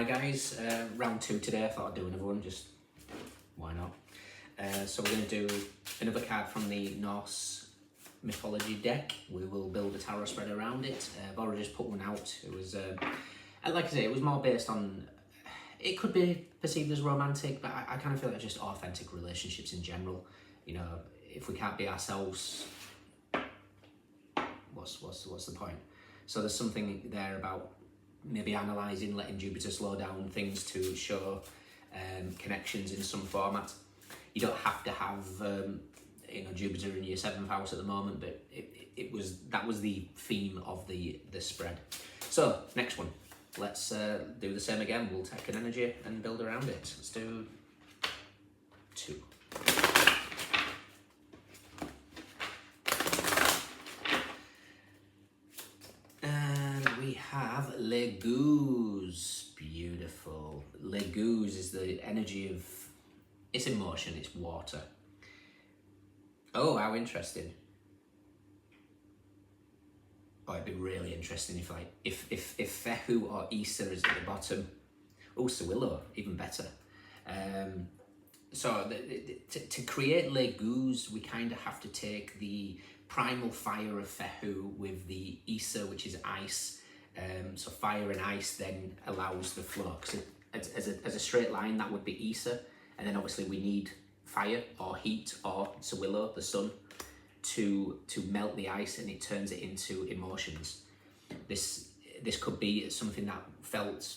Hi guys, round 2 today. I thought I'd do another one, just why not? So we're going to do another card from the Norse mythology deck. We will build a tarot spread around it. I've already just put one out. It was, like I say, it was more based on, it could be perceived as romantic, but I kind of feel like just authentic relationships in general. You know, if we can't be ourselves, what's the point? So there's something there about maybe analysing, letting Jupiter slow down things to show connections in some format. You don't have to have Jupiter in your 7th house at the moment, but that was the theme of the spread. So next one, let's do the same again. We'll take an energy and build around it. Let's do 2. We have LAGUZ. Beautiful. LAGUZ is the energy of, it's emotion, it's water. Oh, how interesting. Oh, it'd be really interesting if Fehu or Issa is at the bottom. Oh, Sewillow, even better. So to create LAGUZ, we kind of have to take the primal fire of Fehu with the Issa, which is ice. So fire and ice then allows the flow. Because as a straight line, that would be Issa. And then obviously we need fire or heat or Sewillow, the sun, to melt the ice, and it turns it into emotions. This could be something that felt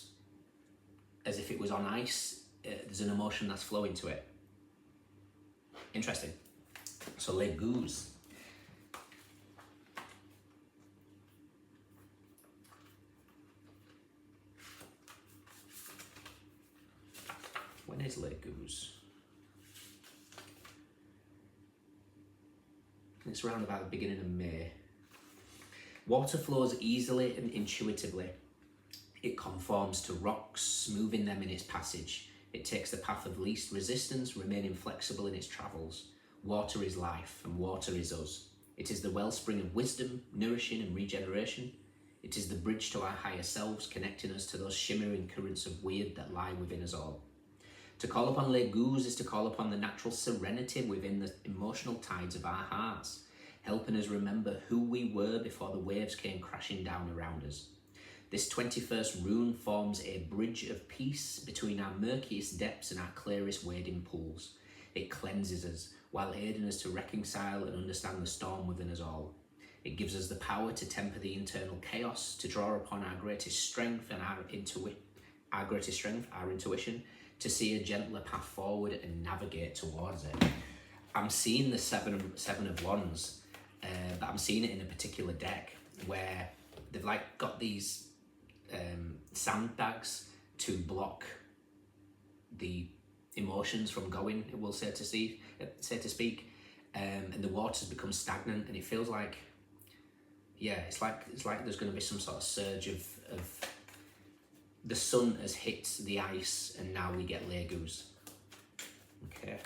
as if it was on ice. There's an emotion that's flowing to it. Interesting. So LAGUZ. When is LAGUZ? It's around about the beginning of May. Water flows easily and intuitively. It conforms to rocks, smoothing them in its passage. It takes the path of least resistance, remaining flexible in its travels. Water is life, and water is us. It is the wellspring of wisdom, nourishing and regeneration. It is the bridge to our higher selves, connecting us to those shimmering currents of weird that lie within us all. To call upon LAGUZ is to call upon the natural serenity within the emotional tides of our hearts, helping us remember who we were before the waves came crashing down around us. This 21st rune forms a bridge of peace between our murkiest depths and our clearest wading pools. It cleanses us while aiding us to reconcile and understand the storm within us all. It gives us the power to temper the internal chaos, to draw upon our greatest strength and our intuition, to see a gentler path forward and navigate towards it. I'm seeing the seven of wands, but I'm seeing it in a particular deck where they've got these sandbags to block the emotions from going, we'll say to speak, and the water's become stagnant, and it feels like, yeah, it's like there's going to be some sort of surge of the sun has hit the ice, and now we get LAGUZ. Okay,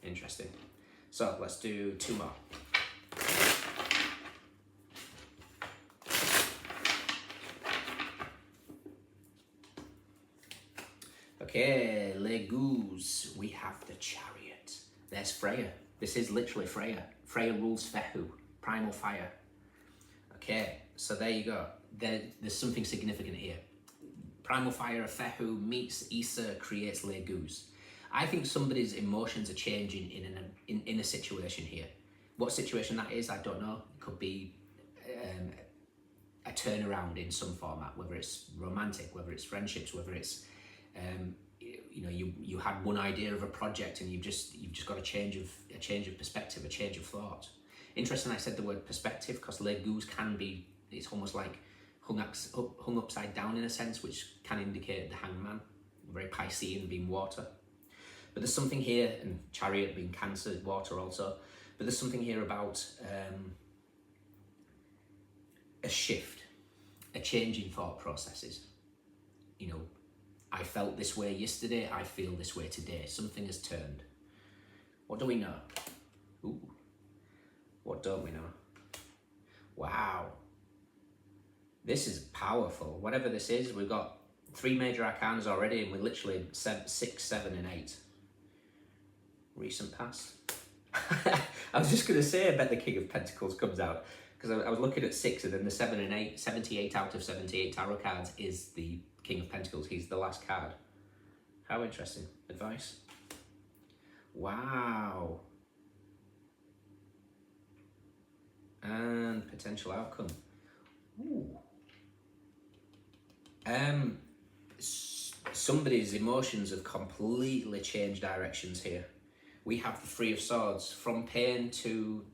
interesting. So let's do 2 more. Okay, LAGUZ. We have the Chariot. There's Freya. This is literally Freya. Freya rules Fehu, primal fire. Okay, so there you go. There's something significant here. Primal fire of Fehu meets Issa, creates LAGUZ. I think somebody's emotions are changing in a situation here. What situation that is, I don't know. It could be a turnaround in some format, whether it's romantic, whether it's friendships, whether it's you had one idea of a project and you've just got a change of perspective, a change of thought. Interesting, I said the word perspective because LAGUZ can be, it's almost like hung upside down in a sense, which can indicate the hangman, very Piscean, being water. But there's something here, and Chariot being Cancer, water also, but there's something here about a shift, a change in thought processes. You know, I felt this way yesterday, I feel this way today. Something has turned. What do we know? Ooh. What don't we know? Wow. This is powerful. Whatever this is, we've got 3 major arcanas already, and we're literally 6, 7, and 8. Recent past. I was just going to say, I bet the King of Pentacles comes out, because I was looking at 6, and then the 7 and 8, 78 out of 78 tarot cards is the King of Pentacles. He's the last card. How interesting. Advice. Wow. And potential outcome. Ooh. Somebody's emotions have completely changed directions here. We have the Three of Swords, from pain to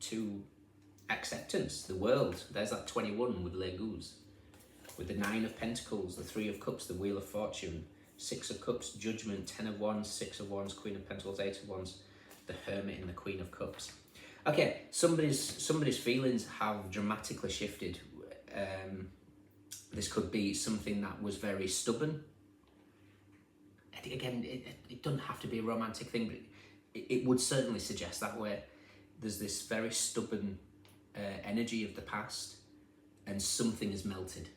acceptance, the world. There's that 21 with LAGUZ. With the 9 of Pentacles, the 3 of Cups, the Wheel of Fortune, 6 of Cups, Judgment, 10 of Wands, 6 of Wands, Queen of Pentacles, 8 of Wands, the Hermit, and the Queen of Cups. Okay, somebody's feelings have dramatically shifted. This could be something that was very stubborn. Again, it doesn't have to be a romantic thing, but it would certainly suggest that way. There's this very stubborn energy of the past, and something has melted.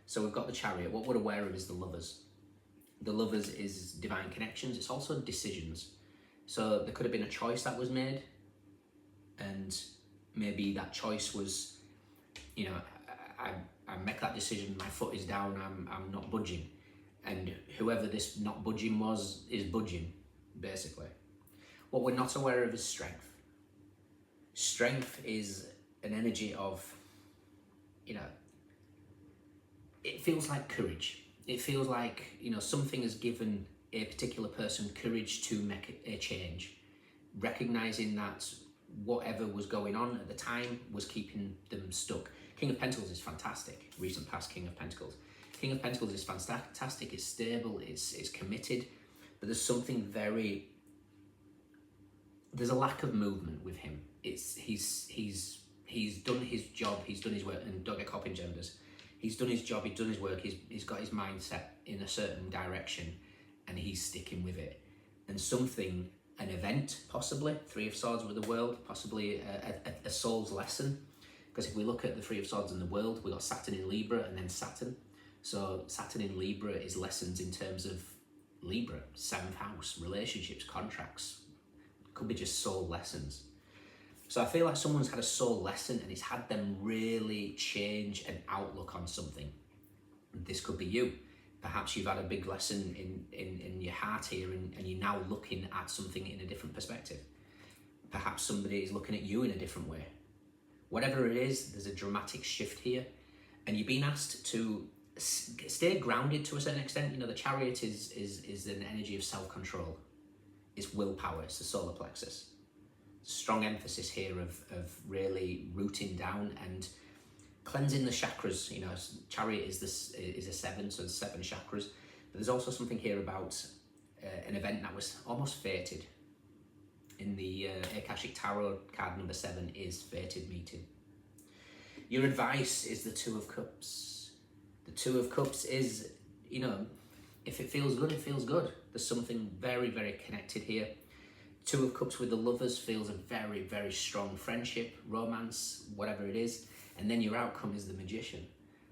So we've got the Chariot. What we're aware of is the Lovers. The Lovers is divine connections. It's also decisions. So there could have been a choice that was made, and maybe that choice was, you know, I make that decision, my foot is down, I'm not budging. And whoever this not budging was is budging, basically. What we're not aware of is strength. Strength is an energy of, you know, it feels like courage. It feels like, you know, something has given a particular person courage to make a change, recognizing that whatever was going on at the time was keeping them stuck. King of Pentacles is fantastic. Recent past King of Pentacles. King of Pentacles is fantastic. It's stable. It's committed. But there's something very. There's a lack of movement with him. He's done his job. He's done his work. And don't get caught in genders. He's done his job. He's done his work. He's got his mindset in a certain direction, and he's sticking with it. And something, an event, possibly, Three of Swords with the world, possibly a soul's lesson. Because if we look at the Three of Swords in the world, we've got Saturn in Libra and then Saturn. So Saturn in Libra is lessons in terms of Libra, 7th house, relationships, contracts. Could be just soul lessons. So I feel like someone's had a soul lesson and it's had them really change an outlook on something. This could be you. Perhaps you've had a big lesson in your heart here, and you're now looking at something in a different perspective. Perhaps somebody is looking at you in a different way. Whatever it is, there's a dramatic shift here, and you've been asked to stay grounded to a certain extent. You know, the Chariot is an energy of self-control. It's willpower. It's the solar plexus. Strong emphasis here of really rooting down and cleansing the chakras. You know, Chariot is a 7, so there's 7 chakras. But there's also something here about an event that was almost fated. In the Akashic Tarot, card number 7 is fated meeting. Your advice is the Two of Cups. The Two of Cups is, you know, if it feels good, it feels good. There's something very, very connected here. Two of Cups with the Lovers feels a very, very strong friendship, romance, whatever it is. And then your outcome is the Magician.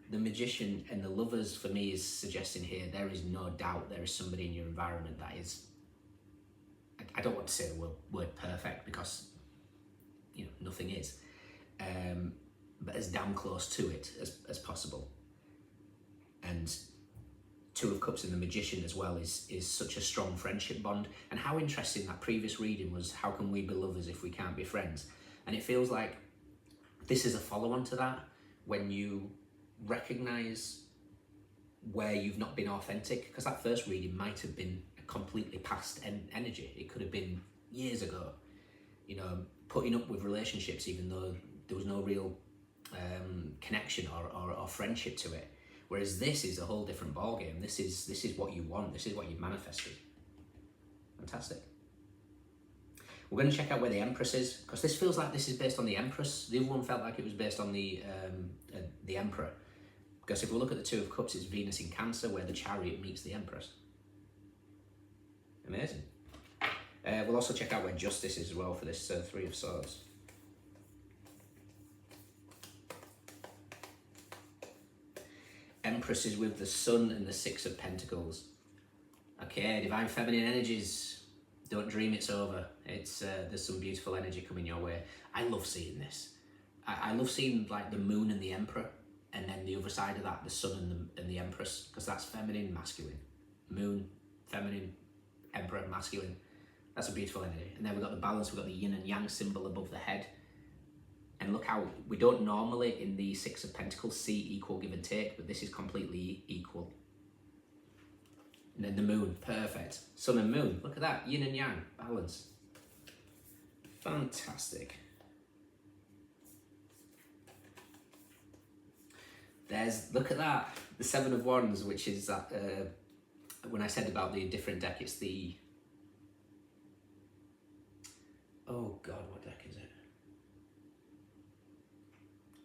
The Magician and the Lovers, for me, is suggesting here there is no doubt there is somebody in your environment that is, I don't want to say the word perfect, because, you know, nothing is, but as damn close to it as possible. And Two of Cups and the Magician as well is such a strong friendship bond. And how interesting that previous reading was, how can we be lovers if we can't be friends? And it feels like this is a follow-on to that, when you recognize where you've not been authentic, because that first reading might have been a completely past energy. It could have been years ago, you know, putting up with relationships even though there was no real connection or friendship to it. Whereas this is a whole different ballgame. This is what you want. This is what you've manifested. Fantastic. We're going to check out where the Empress is, because this feels like this is based on the Empress. The other one felt like it was based on the Emperor. Because if we look at the Two of Cups, it's Venus in Cancer, where the Chariot meets the Empress. Amazing. We'll also check out where Justice is as well for this Three of Swords. Empress is with the Sun and the Six of Pentacles. Okay, divine feminine energies. Don't dream it's over. It's there's some beautiful energy coming your way. I love seeing this. I love seeing like the Moon and the Emperor, and then the other side of that, the Sun and the Empress, because that's feminine, masculine. Moon, feminine, Emperor, masculine. That's a beautiful energy. And then we've got the balance. We've got the Yin and Yang symbol above the head. And look how we don't normally in the Six of Pentacles see equal give and take, but this is completely equal. And then the Moon, perfect. Sun and Moon, look at that, Yin and Yang, balance. Fantastic. Look at that, the Seven of Wands, which is that, when I said about the different deck, it's the, oh God, what deck is it?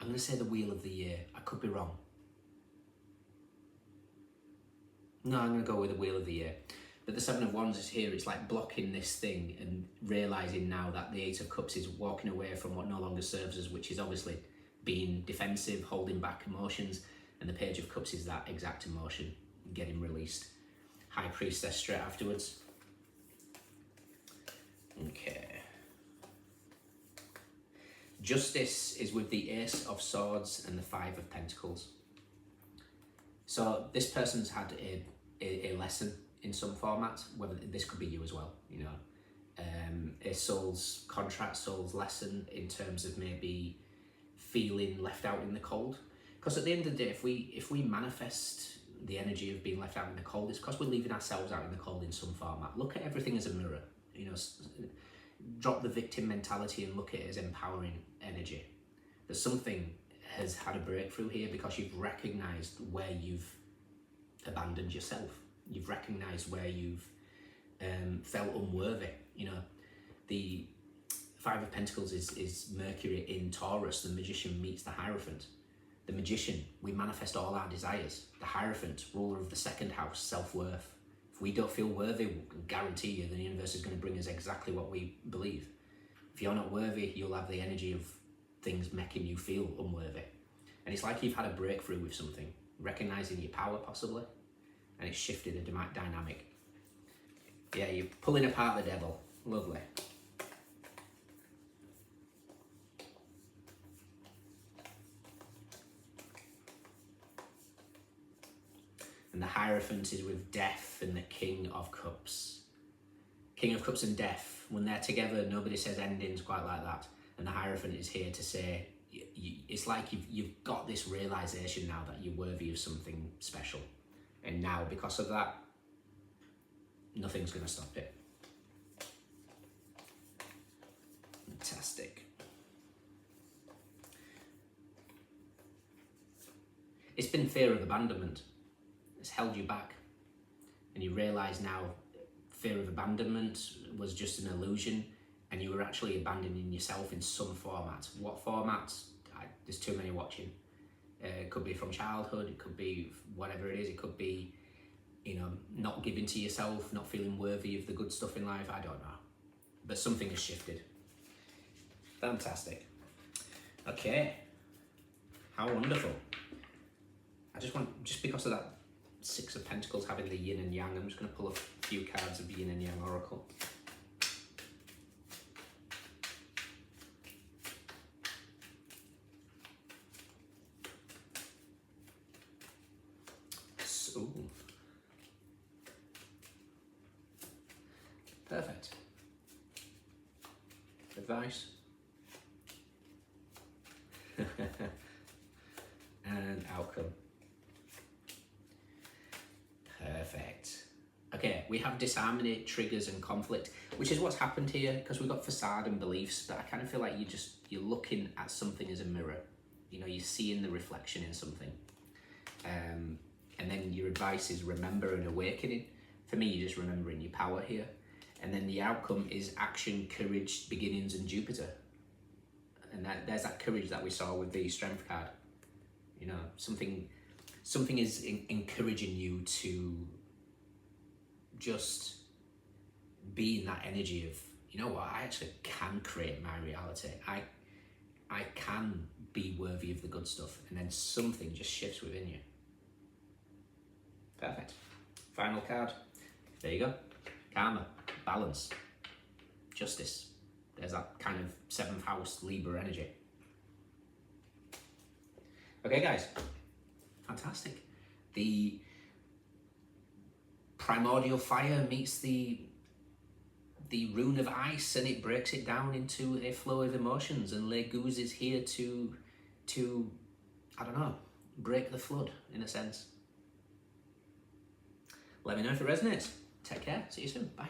I'm going to say the Wheel of the Year. I could be wrong. No, I'm going to go with the Wheel of the Year. But the Seven of Wands is here. It's like blocking this thing and realising now that the Eight of Cups is walking away from what no longer serves us, which is obviously being defensive, holding back emotions. And the Page of Cups is that exact emotion getting released. High Priestess straight afterwards. Okay. Justice is with the Ace of Swords and the Five of Pentacles. So this person's had a lesson in some format, whether this could be you as well, you know. A soul's contract, soul's lesson in terms of maybe feeling left out in the cold. Because at the end of the day, if we manifest the energy of being left out in the cold, it's because we're leaving ourselves out in the cold in some format. Look at everything as a mirror, you know. Drop the victim mentality and look at it as empowering energy. That something has had a breakthrough here because you've recognized where you've abandoned yourself. You've recognized where you've felt unworthy. You know, the Five of Pentacles is Mercury in Taurus. The Magician meets the Hierophant. The Magician, we manifest all our desires. The Hierophant, ruler of the second house, self-worth. If we don't feel worthy, I guarantee you the universe is going to bring us exactly what we believe. If you're not worthy, you'll have the energy of things making you feel unworthy. And it's like you've had a breakthrough with something, recognizing your power possibly, and it's shifted a dynamic. Yeah, you're pulling apart the devil. Lovely. And the Hierophant is with Death and the King of Cups. King of Cups and Death, when they're together, nobody says endings quite like that. And the Hierophant is here to say, it's like you've got this realization now that you're worthy of something special. And now, because of that, nothing's going to stop it. Fantastic. It's been fear of abandonment. It's held you back. And you realise now fear of abandonment was just an illusion and you were actually abandoning yourself in some format. What format? There's too many watching. It could be from childhood, it could be whatever it is, it could be, you know, not giving to yourself, not feeling worthy of the good stuff in life, I don't know. But something has shifted. Fantastic. Okay. How wonderful. Just because of that Six of Pentacles having the Yin and Yang, I'm just going to pull a few cards of the Yin and Yang Oracle. So, perfect. Advice. And outcome. Perfect. Okay, we have disharmony, triggers and conflict, which is what's happened here, because we've got facade and beliefs, but I kind of feel like you're looking at something as a mirror. You know, you're seeing the reflection in something. And then your advice is remember and awakening. For me, you're just remembering your power here. And then the outcome is action, courage, beginnings and Jupiter. And there's that courage that we saw with the Strength card. You know, something is encouraging you to just be in that energy of, you know what, I actually can create my reality. I can be worthy of the good stuff. And then something just shifts within you. Perfect. Final card. There you go. Karma, balance, justice. There's that kind of 7th house Libra energy. Okay, guys. Fantastic. The primordial fire meets the rune of ice, and it breaks it down into a flow of emotions, and LAGUZ is here to I don't know, break the flood in a sense. Let me know if it resonates. Take care. See you soon. Bye.